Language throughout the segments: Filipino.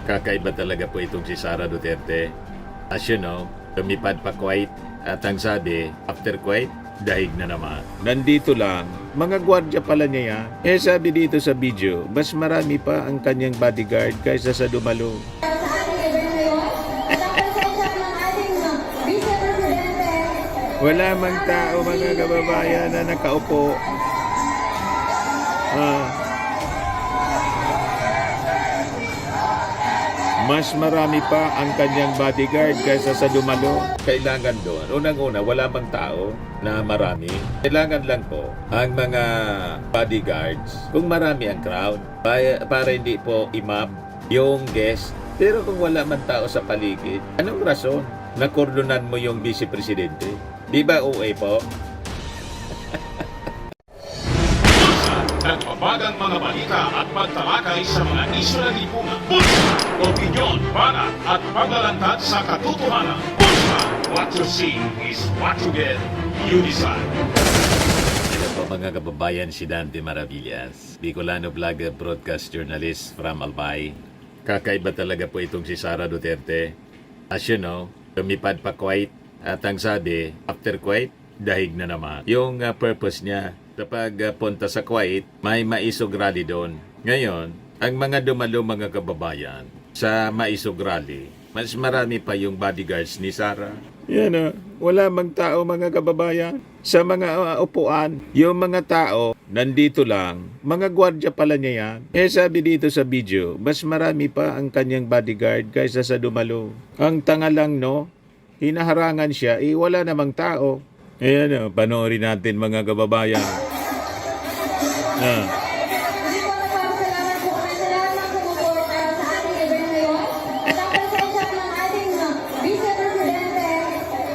Kakaiba talaga po itong si Sara Duterte. As you know, lumipad pa Kuwait at ang sabi, after Kuwait, dahig na naman. Nandito lang, mga gwardya pala niya yan. Sabi dito sa video, mas marami pa ang kanyang bodyguard kaysa sa dumalo. Wala mang tao mga kababayan na nakaupo. Mas marami pa ang kanyang bodyguard kaysa sa dumalo. Kailangan doon, unang-una, wala mang tao na marami. Kailangan lang po ang mga bodyguards, kung marami ang crowd, para hindi po imab yung guest. Pero kung wala man tao sa paligid, anong rason na kordonan mo yung vice presidente? Di ba OA po? Nagbabagang mga balita at pagtalakay sa mga isyu ng lipunan. Bulsa! Opinyon, banat at paglalantad sa katotohanan. Bulsa! What you see is what you get. You decide. Hello po mga kababayan, si Dante Maravillas, Bicolano vlogger, broadcast journalist from Albay. Kakaiba talaga po itong si Sara Duterte. As you know, lumipad pa Kuwait at ang sabi, after Kuwait, dahig na naman. Yung purpose niya, kapag punta sa Kuwait, may maisog rally doon. Ngayon, ang mga dumalo mga kababayan sa maisog rally, mas marami pa yung bodyguards ni Sara. Yan wala mang tao mga kababayan. Sa mga upuan, yung mga tao, nandito lang, mga gwardya pala niya yan. Sabi dito sa video, mas marami pa ang kanyang bodyguard kaysa sa dumalo. Ang tanga lang hinaharangan siya, wala namang tao. Ayan panoorin natin mga kababayan.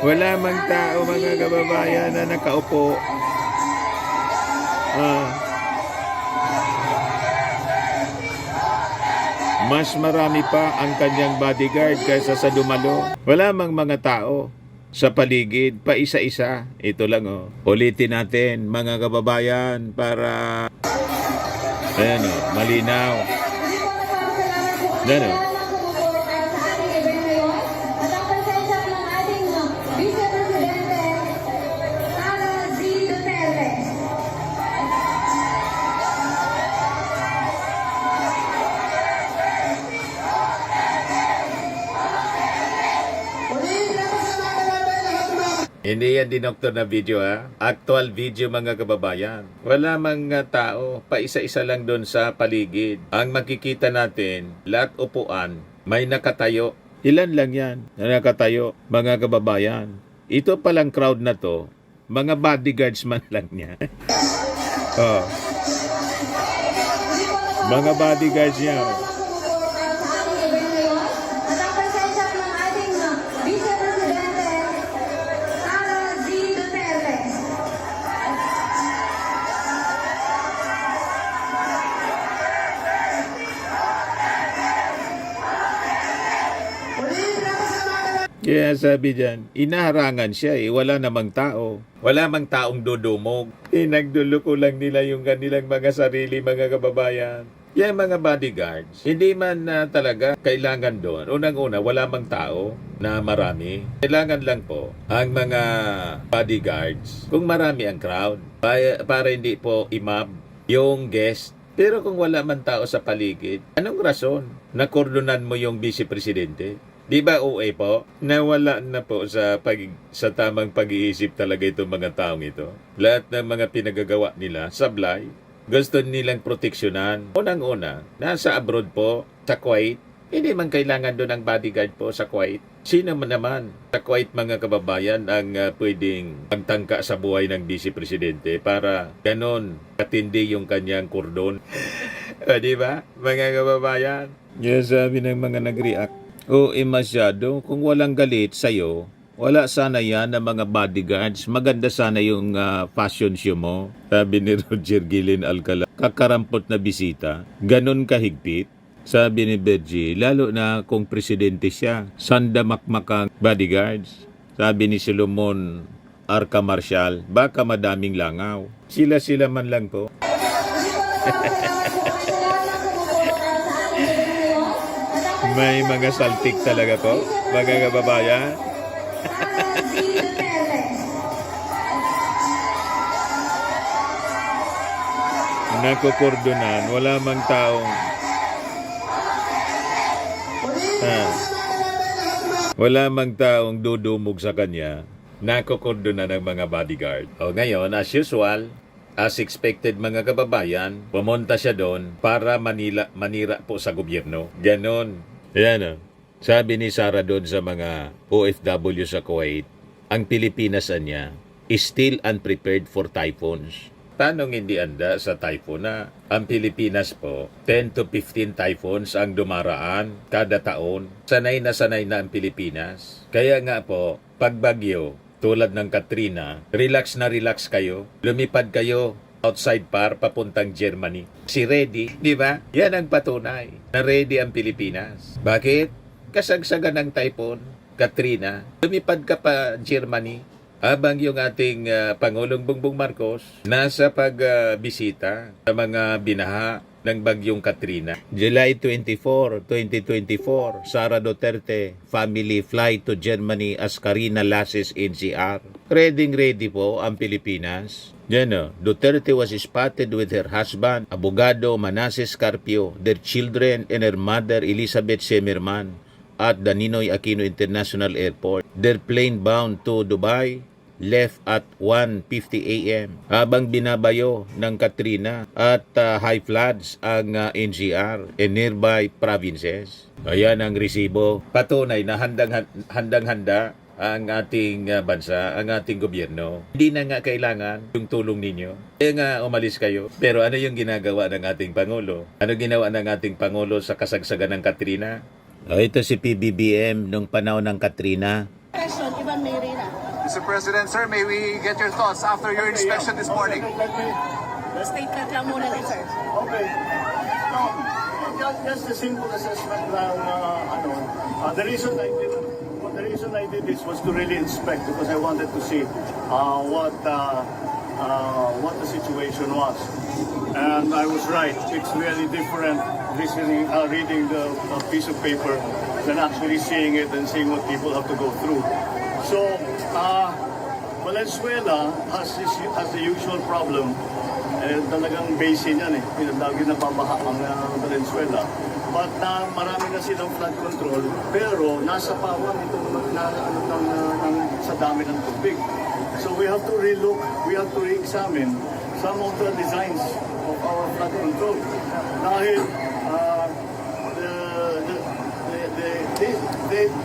Wala mang tao mga kababayan na nakaupo. Mas marami pa ang kanyang bodyguard kaysa sa dumalo. Wala mang mga tao sa paligid, pa isa-isa. Ito lang ulitin natin mga kababayan para malinaw. Hindi yan dinoktor na video Actual video mga kababayan. Wala mga tao, pa isa-isa lang doon sa paligid. Ang makikita natin, lahat upuan, may nakatayo. Ilan lang yan na nakatayo mga kababayan. Ito palang crowd na to, mga bodyguards man lang niya. Mga bodyguards niya. Kaya sabi dyan, inaharangan siya wala namang tao. Wala mang taong dudumog. Nagduluko lang nila yung kanilang mga sarili mga kababayan. Yan mga bodyguards, hindi man talaga kailangan doon. Unang-una, wala mang tao na marami. Kailangan lang po ang mga bodyguards, kung marami ang crowd, para hindi po imab yung guest. Pero kung wala man tao sa paligid, anong rason na kordonan mo yung vice presidente? Di ba OA po? Nawala na po sa tamang pag-iisip talaga itong mga taong ito. Lahat ng mga pinagagawa nila, sablay, gusto nilang proteksyonan. Unang-una, nasa abroad po, sa Kuwait, hindi man kailangan doon ang bodyguard po sa Kuwait. Sino man naman sa Kuwait mga kababayan ang pwedeng pagtangka sa buhay ng vice presidente para ganon katindi yung kanyang kordon. Di ba mga kababayan? Yes, sabi ng mga nag-react. Masyado. Kung walang galit sa'yo, wala sana yan na mga bodyguards. Maganda sana yung fashion show mo. Sabi ni Roger Guillen Alcala. Kakarampot na bisita. Ganon kahigpit. Sabi ni Bergie, lalo na kung presidente siya. Sandamakmakang bodyguards. Sabi ni Solomon Arca Marcial, baka madaming langaw. Sila man lang po. May mga saltik talaga po, mga kababayan. Nakukordonan, wala mang taong wala mang taong dudumog sa kanya. Nakukordonan ng mga bodyguard. O ngayon, as usual, as expected mga kababayan, pumunta siya doon para manira po sa gobyerno. Ganon. Yan o. Sabi ni Sara doon sa mga OFW sa Kuwait, ang Pilipinas niya is still unprepared for typhoons. Tanong hindi anda sa typhoon na ang Pilipinas po, 10 to 15 typhoons ang dumaraan kada taon. Sanay na ang Pilipinas. Kaya nga po, pag bagyo, tulad ng Katrina, relax na relax kayo. Lumipad kayo outside par papuntang Germany. Si ready, di ba? Yan ang patunay na ready ang Pilipinas. Bakit? Kasagsagan ng typhoon, Katrina, lumipad ka pa Germany. Habang yung ating Pangulong Bongbong Marcos nasa pagbisita sa mga binaha ng bagyong Katrina. July 24, 2024, Sara Duterte, family fly to Germany as Karina Lasses NCR. Ready po ang Pilipinas. Yan Duterte was spotted with her husband, abogado Manasseh Carpio, their children and her mother Elizabeth Semerman at the Ninoy Aquino International Airport. Their plane bound to Dubai left at 1:50 a.m. habang binabayo ng Katrina at high floods ang NCR and nearby provinces. Ayan ang resibo. Patunay na handang-handa ang ating bansa, ang ating gobyerno. Hindi na nga kailangan yung tulong ninyo. Kaya nga umalis kayo. Pero ano yung ginagawa ng ating Pangulo? Ano ginawa ng ating Pangulo sa kasagsagan ng Katrina? Ito si PBBM nung panahon ng Katrina. Person, Ivan Mayrina. Mr. President, sir, may we get your thoughts after your inspection this morning? Statement lang muna din, sir. Okay. Just a simple assessment lang, the reason I did this was to really inspect because I wanted to see what the situation was. And I was right. It's really different reading the piece of paper than actually seeing it and seeing what people have to go through. So, Valenzuela has the usual problem. Talagang basin yan lagi napabaha ang Valenzuela. But marami na silang flood control, pero nasa pawang ito sa dami ng tubig. So we have to relook, we have to re-examine some of the designs of our flood control. Dahil,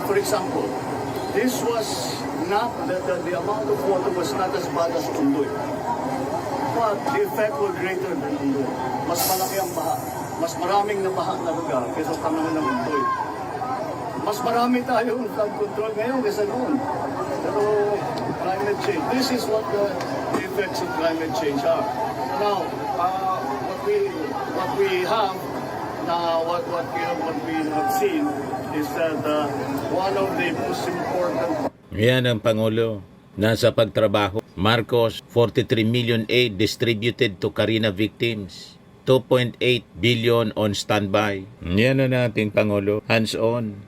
for example, this was not, the amount of water was not as bad as Undoy. But the effect was greater than Undoy. Mas malaki ang baha. Mas maraming nabaha na lugar kaysa panahon ng Undoy. Mas marami tayong flood control ngayon kaysa noon. Pero climate change, this is what the effects of climate change are. Now, what we have seen is that one of the most important. Yan ang Pangulo. Nasa pagtrabaho. Marcos, 43 million aid distributed to Karina victims. 2.8 billion on standby. Yan na nating Pangulo. Hands-on.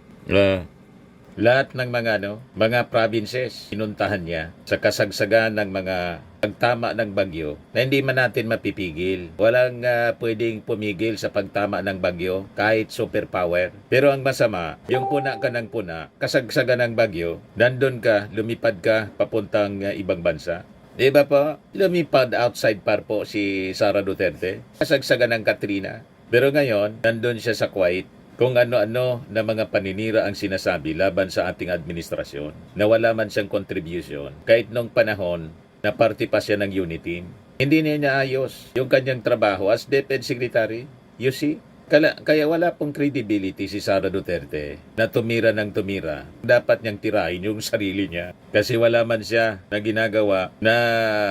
Lahat ng mga provinces, pinuntahan niya sa kasagsagan ng mga pagtama ng bagyo na hindi man natin mapipigil. Walang pwedeng pumigil sa pagtama ng bagyo kahit superpower. Pero ang masama, yung puna ka ng puna, kasagsagan ng bagyo, nandun ka, lumipad ka papuntang ibang bansa. Diba po? Lumipad outside par po si Sara Duterte. Kasagsagan ng Katrina. Pero ngayon, nandun siya sa Kuwait. Kung ano-ano na mga paninira ang sinasabi laban sa ating administrasyon, na wala man siyang contribution, kahit nung panahon na parte pa siya ng unity, hindi niya naayos yung kanyang trabaho as DepEd Secretary. You see? Kaya wala pong credibility si Sara Duterte na tumira ng tumira. Dapat niyang tirahin yung sarili niya kasi wala man siya na ginagawa na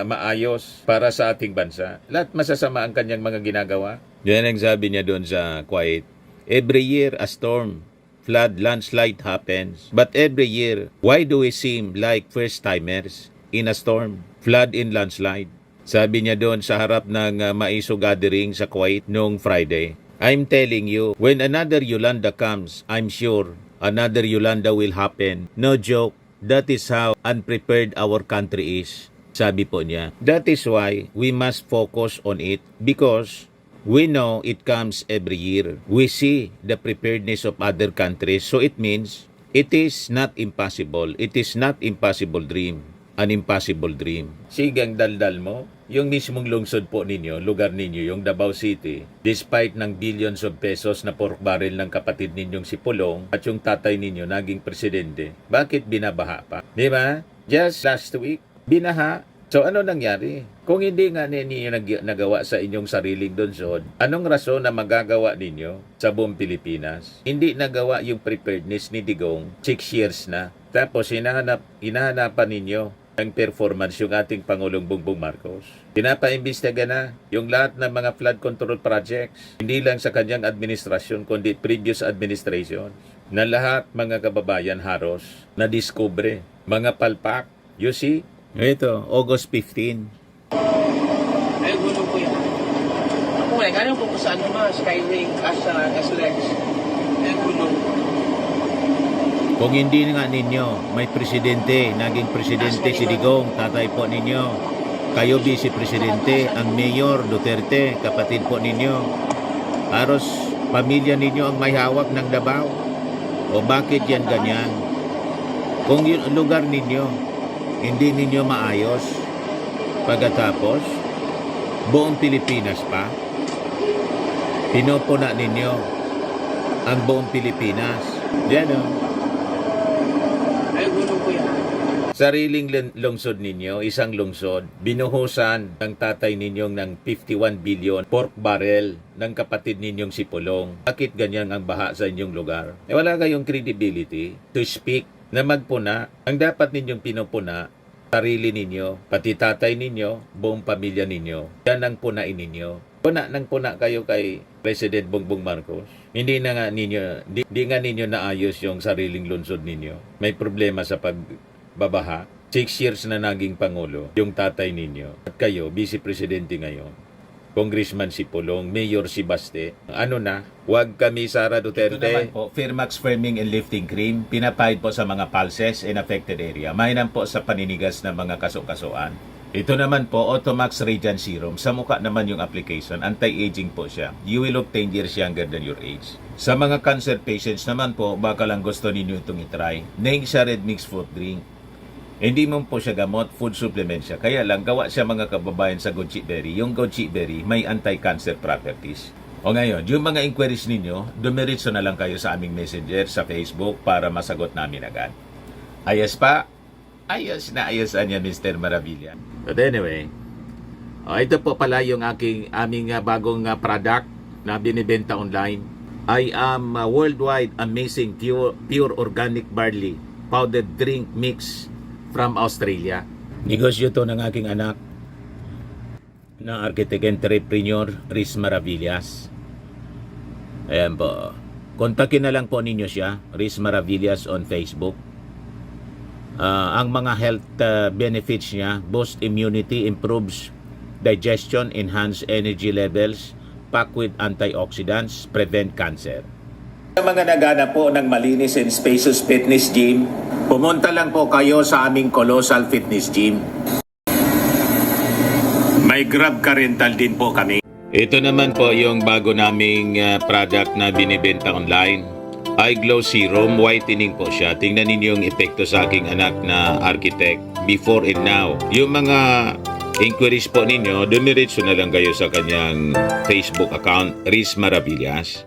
maayos para sa ating bansa. Lahat masasama ang kanyang mga ginagawa. Yan ang sabi niya doon sa Kuwait. Every year a storm, flood, landslide happens. But every year, why do we seem like first-timers in a storm, flood and landslide? Sabi niya doon sa harap ng Maiso Gathering sa Kuwait noong Friday. I'm telling you, when another Yolanda comes, I'm sure another Yolanda will happen. No joke. That is how unprepared our country is. Sabi po niya. That is why we must focus on it because we know it comes every year. We see the preparedness of other countries. So it means it is not impossible. It is not impossible dream. An impossible dream. Sigang daldal mo, yung mismong lungsod po ninyo, lugar ninyo, yung Davao City, despite ng billions of pesos na pork barrel ng kapatid ninyong si Pulong at yung tatay ninyo naging presidente, bakit binabaha pa? Di ba? Just last week, binaha. So ano nangyari? Kung hindi nga ninyo nagawa sa inyong sariling lungsod, anong rason na magagawa ninyo sa buong Pilipinas? Hindi nagawa yung preparedness ni Digong 6 years na. Tapos hinahanapan ninyo ang performance yung ating Pangulong Bongbong Marcos. Pinapaimbestiga na yung lahat ng mga flood control projects, hindi lang sa kanyang administrasyon, kundi previous administration, na lahat mga kababayan haros na discover mga palpak. You see? Ito, August 15. Ay, gulo ko yan. Ako eh, galing po sa ano ma, Skyway, Lex. Ay, gulo. Kung hindi nga ninyo, may presidente, naging presidente si Digong, tatay po ninyo. Kayo vice-presidente, ang Mayor Duterte, kapatid po ninyo. Haros pamilya ninyo ang may hawak ng Davao. O bakit yan ganyan? Kung yung lugar ninyo, hindi ninyo maayos, pagkatapos, buong Pilipinas pa, pinupuna ninyo ang buong Pilipinas. Yan o. Ay, gulo ko yan. Sariling lungsod ninyo, isang lungsod, binuhusan ng tatay ninyong ng 51 billion pork barrel ng kapatid ninyong si Pulong. Bakit ganyan ang baha sa inyong lugar? Wala kayong credibility to speak na magpuna. Ang dapat ninyong pinupuna, sarili ninyo, pati tatay ninyo, buong pamilya ninyo. Yan ang punain ninyo. Puna kayo kay President Bongbong Marcos. Hindi nga ninyo naayos yung sariling lungsod ninyo. May problema sa pagbabaha. 6 years na naging Pangulo, yung tatay ninyo. At kayo, Vice Presidente ngayon. Congressman si Pulong, Mayor si Baste. Ano na? Huwag kami Sara Duterte. Ito naman po, Firmax Firming and Lifting Cream. Pinapahid po sa mga pulses in affected area. Mainam po sa paninigas ng mga kaso-kasuan. Ito naman po, Automax Radiant Serum. Sa mukha naman yung application. Anti-aging po siya. You will look 10 years younger than your age. Sa mga cancer patients naman po, baka lang gusto ninyo itong itry. Naing siya Red Mix Fruit Drink. Hindi mo po siya gamot, food supplement siya. Kaya lang, gawa siya mga kababayan sa goji berry. Yung goji berry, may anti-cancer properties. O ngayon, yung mga inquiries ninyo, dumiritso na lang kayo sa aming messenger sa Facebook para masagot namin agad. Ayos pa? Ayos na ayos niya, Mr. Maravilla. But anyway, ito po pala yung aming bagong product na binibenta online. I am worldwide amazing pure organic barley powdered drink mix from Australia. Negosyo to ng aking anak na architect entrepreneur Riz Maravillas. Ayan po. Kontakin na lang po ninyo siya, Riz Maravillas on Facebook. Ang mga health benefits niya, boost immunity, improves digestion, enhance energy levels, packed with antioxidants, prevent cancer. Sa mga nagana po ng malinis and spacious fitness gym, pumunta lang po kayo sa aming Colossal Fitness Gym. May Grab car rental din po kami. Ito naman po yung bago naming product na binibenta online. Eye Glow Serum, whitening po siya. Tingnan ninyo yung epekto sa aking anak na architect before and now. Yung mga inquiries po ninyo, dumiretso na lang kayo sa kanyang Facebook account, Riz Maravillas.